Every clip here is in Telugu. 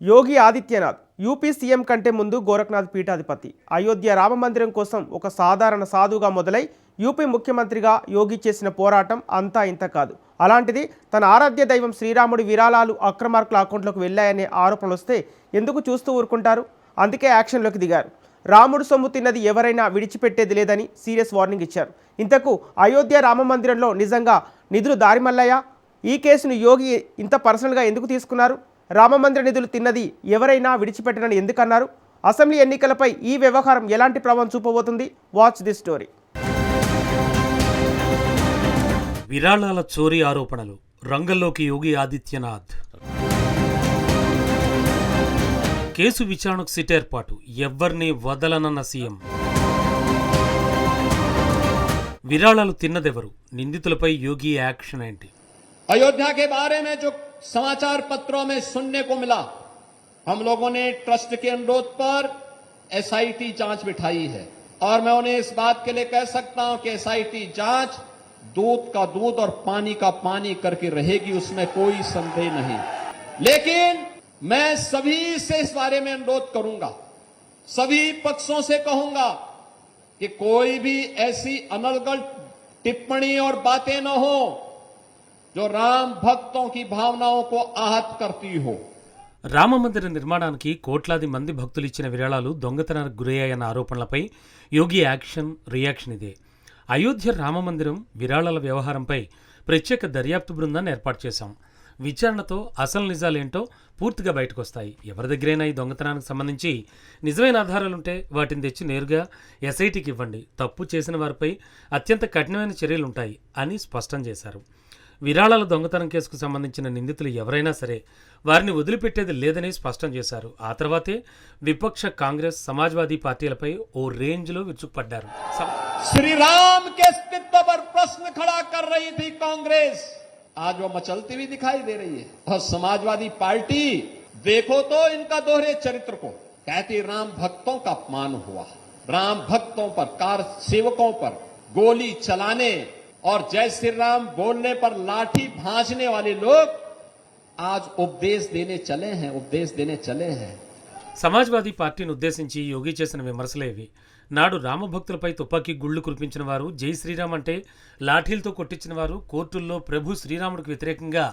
యోగి ఆదిత్యనాథ్ యూపీ సీఎం కంటే ముందు గోరఖ్నాథ్ పీఠాధిపతి. అయోధ్య రామమందిరం కోసం ఒక సాధారణ సాధుగా మొదలై యూపీ ముఖ్యమంత్రిగా యోగి చేసిన పోరాటం అంతా ఇంత కాదు. అలాంటిది తన ఆరాధ్య దైవం శ్రీరాముడి విరాళాలు అక్రమార్కుల అకౌంట్లోకి వెళ్ళాయనే ఆరోపణలు వస్తే ఎందుకు చూస్తూ ఊరుకుంటారు? అందుకే యాక్షన్లోకి దిగారు. రాముడు సొమ్ము తిన్నది ఎవరైనా విడిచిపెట్టేది లేదని సీరియస్ వార్నింగ్ ఇచ్చారు. ఇంతకు అయోధ్య రామమందిరంలో నిజంగా నిధులు దారిమల్లయ్యా? ఈ కేసును యోగి ఇంత పర్సనల్గా ఎందుకు తీసుకున్నారు? రామమందిర నిధులు తిన్నది ఎవరైనా విడిచిపెట్టనని ఎందుకన్నారు? అసెంబ్లీ ఎన్నికలపై ఈ వ్యవహారం ఎలాంటి ప్రభావం చూపబోతుంది? Watch this story. విరాళాల చోరీ ఆరోపణలు, రంగంలోకి యోగి ఆదిత్యనాథ్. కేసు విచారణకు సిట్ ఏర్పాటు, ఎవ్వర్నీ వదలనన్న సీఎం. విరాళాలు తిన్నదెవరు? నిందితులపై యోగి యాక్షన్ ఏంటి? अयोध्या के बारे में जो समाचार पत्रों में सुनने को मिला, हम लोगों ने ट्रस्ट के अनुरोध पर एसआईटी जांच बिठाई है और मैं उन्हें इस बात के लिए कह सकता हूं कि एसआईटी जांच दूध का दूध और पानी का पानी करके रहेगी, उसमें कोई संदेह नहीं। लेकिन मैं सभी से इस बारे में अनुरोध करूंगा, सभी पक्षों से कहूंगा कि कोई भी ऐसी अनर्गल टिप्पणी और बातें न हो जो राम भक्तों की भावनाओं को आहत करती हो। రామమందిర నిర్మాణానికి కోట్లాది మంది భక్తులు ఇచ్చిన విరాళాలు దొంగతనానికి గురయ్యాయన్న ఆరోపణలపై యోగి రియాక్షన్ ఇదే. అయోధ్య రామమందిరం విరాళాల వ్యవహారంపై ప్రత్యేక దర్యాప్తు బృందాన్ని ఏర్పాటు చేశాం. విచారణతో అసలు నిజాలేంటో పూర్తిగా బయటకు వస్తాయి. ఎవరి దగ్గరైనా ఈ దొంగతనానికి సంబంధించి నిజమైన ఆధారాలుంటే వాటిని తెచ్చి నేరుగా ఎస్ఐటీకి ఇవ్వండి. తప్పు చేసిన వారిపై అత్యంత కఠినమైన చర్యలుంటాయి అని స్పష్టం చేశారు. విరాళాల దొంగతనం కేసుకు సంబంధించిన నిందితులు ఎవరైనా సరే వారిని వదిలిపెట్టేది లేదని స్పష్టం చేశారు. ఆ తర్వాతే విపక్ష కాంగ్రెస్, సమాజ్వాదీ పార్టీలపై ఓ రేంజ్లో విరుచుకుపడ్డారు. श्रीराम के अस्तित्व पर प्रश्न खड़ा कर रही थी कांग्रेस, आज वो मचलती हुई दिखाई दे रही है। और समाजवादी पार्टी देखो तो इनका दोहरे चरित्र को, कहती राम भक्तों का अपमान हुआ, राम भक्तों पर, कार सेवकों पर गोली चलाने और जय श्री राम बोलने पर लाठी भांजने वाले लोग आज उपदेश देने चले हैं। సమాజ్వాదీ పార్టీని ఉద్దేశించి యోగి చేసిన విమర్శలేవి. నాడు రామభక్తులపై తుపాకీ గుళ్లు కురిపించిన వారు, జై శ్రీరామ్ అంటే లాఠీలతో కొట్టించిన వారు, కోర్టుల్లో ప్రభు శ్రీరాముడికి వ్యతిరేకంగా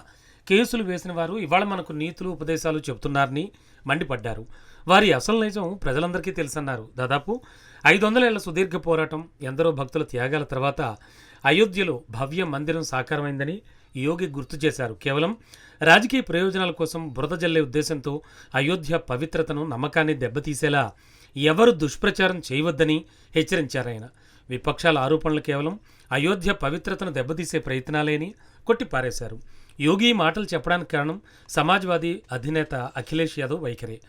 కేసులు వేసిన వారు ఇవాళ మనకు నీతులు, ఉపదేశాలు చెబుతున్నారని మండిపడ్డారు. వారి అసలు నిజం ప్రజలందరికీ తెలుసన్నారు. దాదాపు 500 ఏళ్ల సుదీర్ఘ పోరాటం, ఎందరో భక్తుల త్యాగాల తర్వాత అయోధ్యలో భవ్య మందిరం సాకారమైందని యోగి గుర్తు చేశారు. కేవలం రాజకీయ ప్రయోజనాల కోసం బురద జల్లే ఉద్దేశంతో అయోధ్య పవిత్రతను, నమ్మకాన్ని దెబ్బతీసేలా ఎవరు దుష్ప్రచారం చేయవద్దని హెచ్చరించారాయన. విపక్షాల ఆరోపణలు కేవలం అయోధ్య పవిత్రతను దెబ్బతీసే ప్రయత్నాలేని కొట్టిపారేశారు. యోగి మాటలు చెప్పడానికి కారణం సమాజ్వాదీ అధినేత అఖిలేష్ యాదవ్ వైఖరి.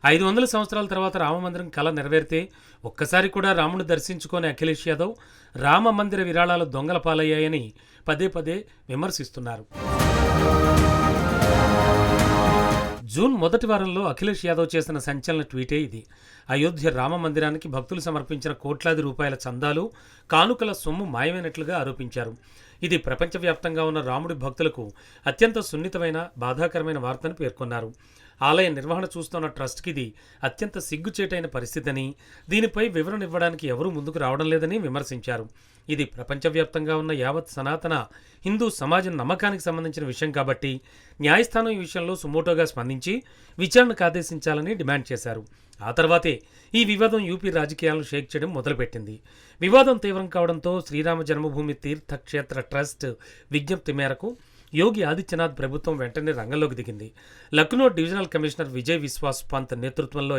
500 సంవత్సరాల తర్వాత రామమందిరం కళ నెరవేరితే ఒక్కసారి కూడా రాముని దర్శించుకోని అఖిలేష్ యాదవ్ రామమందిర విరాళాలు దొంగల పాలయ్యాయని పదే పదే విమర్శిస్తున్నారు. జూన్ మొదటి వారంలో అఖిలేష్ యాదవ్ చేసిన సంచలన ట్వీటే ఇది. అయోధ్య రామ మందిరానికి భక్తులు సమర్పించిన కోట్లాది రూపాయల చందాలు, కానుకల సొమ్ము మాయమైనట్లుగా ఆరోపించారు. ఇది ప్రపంచవ్యాప్తంగా ఉన్న రాముడి భక్తులకు అత్యంత సున్నితమైన, బాధాకరమైన వార్తని పేర్కొన్నారు. ఆలయ నిర్వహణ చూస్తున్న ట్రస్ట్కి ఇది అత్యంత సిగ్గుచేటైన పరిస్థితిని, దీనిపై వివరణ ఇవ్వడానికి ఎవరూ ముందుకు రావడం లేదని విమర్శించారు. ఇది ప్రపంచవ్యాప్తంగా ఉన్న యావత్ సనాతన హిందూ సమాజం నమ్మకానికి సంబంధించిన విషయం కాబట్టి న్యాయస్థానం ఈ విషయంలో సుమోటోగా స్పందించి విచారణకు ఆదేశించాలని డిమాండ్ చేశారు. ఆ తర్వాతే ఈ వివాదం యూపీ రాజకీయాలను షేక్ చేయడం మొదలుపెట్టింది. వివాదం తీవ్రం కావడంతో శ్రీరామ జన్మభూమి తీర్థక్షేత్ర ట్రస్ట్ విజ్ఞప్తి మేరకు యోగి ఆదిత్యనాథ్ ప్రభుత్వం వెంటనే రంగంలోకి దిగింది. లక్నో డివిజనల్ కమిషనర్ విజయ్ విశ్వాస్ పంత్ నేతృత్వంలో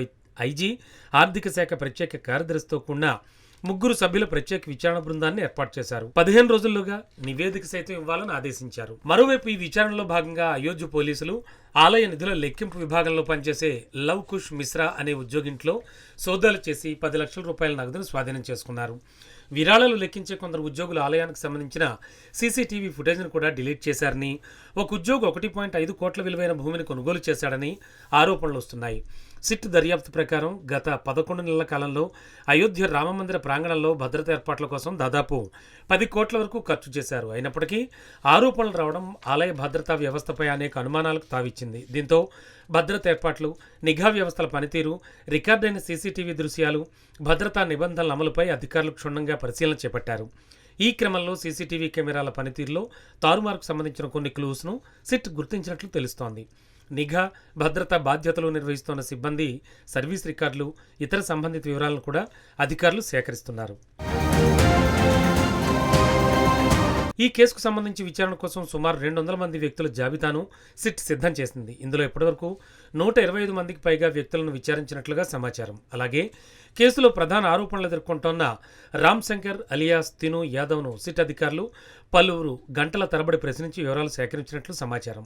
ఐజీ, ఆర్థిక శాఖ ప్రత్యేక కార్యదర్శితో కూడిన 3 సభ్యుల ప్రత్యేక విచారణ బృందాన్ని ఏర్పాటు చేశారు. 15 రోజుల్లోగా నివేదిక సైతం ఇవ్వాలని ఆదేశించారు. మరోవైపు ఈ విచారణలో భాగంగా అయోధ్య పోలీసులు ఆలయ నిధుల లెక్కింపు విభాగంలో పనిచేసే లవ్ కుష్ మిశ్రా అనే ఉద్యోగింట్లో సోదాలు చేసి 10 లక్షల రూపాయల నగదును స్వాధీనం చేసుకున్నారు. విరాళాలు లెక్కించే కొందరు ఉద్యోగులు ఆలయానికి సంబంధించిన సీసీటీవీ ఫుటేజ్ను కూడా డిలీట్ చేశారని, ఒక ఉద్యోగి 1.5 కోట్ల విలువైన భూమిని కొనుగోలు చేశాడని ఆరోపణలు వస్తున్నాయి. సిట్ దర్యాప్తు ప్రకారం గత 11 నెలల కాలంలో అయోధ్య రామమందిర ప్రాంగణంలో భద్రతా ఏర్పాట్ల కోసం దాదాపు 10 కోట్ల వరకు ఖర్చు చేశారు. అయినప్పటికీ ఆరోపణలు రావడం ఆలయ భద్రతా వ్యవస్థపై అనేక అనుమానాలకు తావిచ్చింది. దీంతో భద్రతా ఏర్పాట్లు, నిఘా వ్యవస్థల పనితీరు, రికార్డైన సీసీటీవీ దృశ్యాలు, భద్రతా నిబంధనల అమలుపై అధికారులు క్షుణ్ణంగా పరిశీలన చేపట్టారు. ఈ క్రమంలో సీసీటీవీ కెమెరాల పనితీరులో తారుమారుకు సంబంధించిన కొన్ని క్లూస్ను సిట్ గుర్తించినట్లు తెలుస్తోంది. నిఘా, భద్రతా బాధ్యతలు నిర్వహిస్తున్న సిబ్బంది సర్వీస్ రికార్డులు, ఇతర సంబంధిత వివరాలను కూడా అధికారులు సేకరిస్తున్నారు. ఈ కేసుకు సంబంధించి విచారణ కోసం సుమారు 200 మంది వ్యక్తుల జాబితాను సిట్ సిద్ధం చేసింది. ఇందులో ఇప్పటివరకు 125 మందికి పైగా వ్యక్తులను విచారించినట్లుగా సమాచారం. అలాగే కేసులో ప్రధాన ఆరోపణలు ఎదుర్కొంటోన్న రామ్ శంకర్ అలియాస్ తిను యాదవ్ను సిట్ అధికారులు పలువురు గంటల తరబడి ప్రశ్నించి వివరాలు సేకరించినట్లు సమాచారం.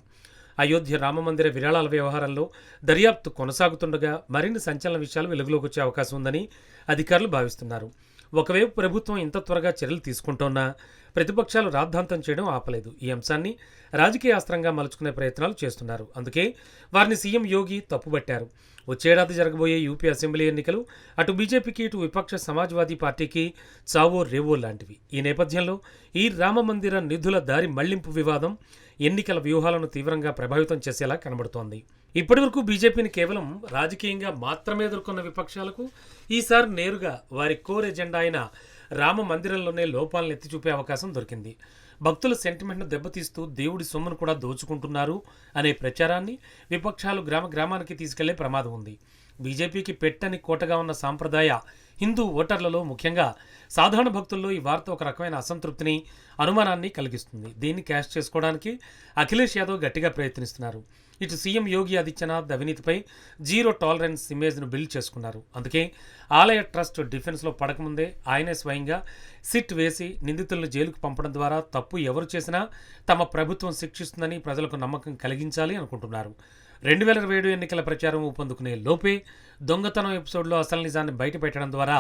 అయోధ్య రామమందిర విరాళాల వ్యవహారంలో దర్యాప్తు కొనసాగుతుండగా మరిన్ని సంచలన విషయాలు వెలుగులోకి వచ్చే అవకాశం ఉందని అధికారులు భావిస్తున్నారు. ఒకవైపు ప్రభుత్వం ఇంత త్వరగా చర్యలు తీసుకుంటోన్నా ప్రతిపక్షాలు రాద్ధాంతం చేయడం ఆపలేదు. ఈ అంశాన్ని రాజకీయ అస్త్రంగా మలుచుకునే ప్రయత్నాలు చేస్తున్నారు. అందుకే వారిని సీఎం యోగి తప్పుబట్టారు. వచ్చేడాది జరగబోయే యూపీ అసెంబ్లీ ఎన్నికలు అటు బీజేపీకి ఇటు విపక్ష సమాజ్వాదీ పార్టీకి చావో రేవో లాంటివి. ఈ నేపథ్యంలో ఈ రామమందిర నిధుల దారి మళ్లింపు వివాదం ఎన్నికల వ్యూహాలను తీవ్రంగా ప్రభావితం చేసేలా కనబడుతోంది. ఇప్పటివరకు బీజేపీని కేవలం రాజకీయంగా మాత్రమే ఎదుర్కొన్న విపక్షాలకు ఈసారి నేరుగా వారి కోర్ ఎజెండా అయిన రామ మందిరంలోనే లోపాలను ఎత్తిచూపే అవకాశం దొరికింది. భక్తుల సెంటిమెంట్ను దెబ్బతీస్తూ దేవుడి సొమ్మును కూడా దోచుకుంటున్నారు అనే ప్రచారాన్ని విపక్షాలు గ్రామ గ్రామానికి తీసుకెళ్లే ప్రమాదం ఉంది. బీజేపీకి పెట్టని కోటగా ఉన్న సాంప్రదాయ హిందూ ఓటర్లలో ముఖ్యంగా సాధారణ భక్తుల్లో ఈ వార్త ఒక రకమైన అసంతృప్తిని, అనుమానాన్ని కలిగిస్తుంది. దీన్ని క్యాష్ చేసుకోవడానికి అఖిలేష్ యాదవ్ గట్టిగా ప్రయత్నిస్తున్నారు. ఇటు సీఎం యోగి ఆదిత్యనాథ్ అవినీతిపై జీరో టాలరెన్స్ ఇమేజ్ను బిల్డ్ చేసుకున్నారు. అందుకే ఆలయ ట్రస్ట్ డిఫెన్స్లో పడకముందే ఆయనే స్వయంగా సిట్ వేసి నిందితులను జైలుకు పంపడం ద్వారా తప్పు ఎవరు చేసినా తమ ప్రభుత్వం శిక్షిస్తుందని ప్రజలకు నమ్మకం కలిగించాలి అనుకుంటున్నారు. 2027 ఎన్నికల ప్రచారం ఊపందుకునే లోపే దొంగతనం ఎపిసోడ్లో అసలు నిజాన్ని బయటపెట్టడం ద్వారా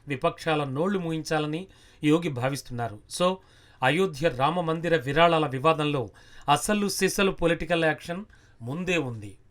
విపక్షాల నోళ్లు మూయించాలని యోగి భావిస్తున్నారు. సో అయోధ్య రామ మందిర విరాళాల వివాదంలో అసలు సిసలు పొలిటికల్ యాక్షన్ ముందే ఉంది.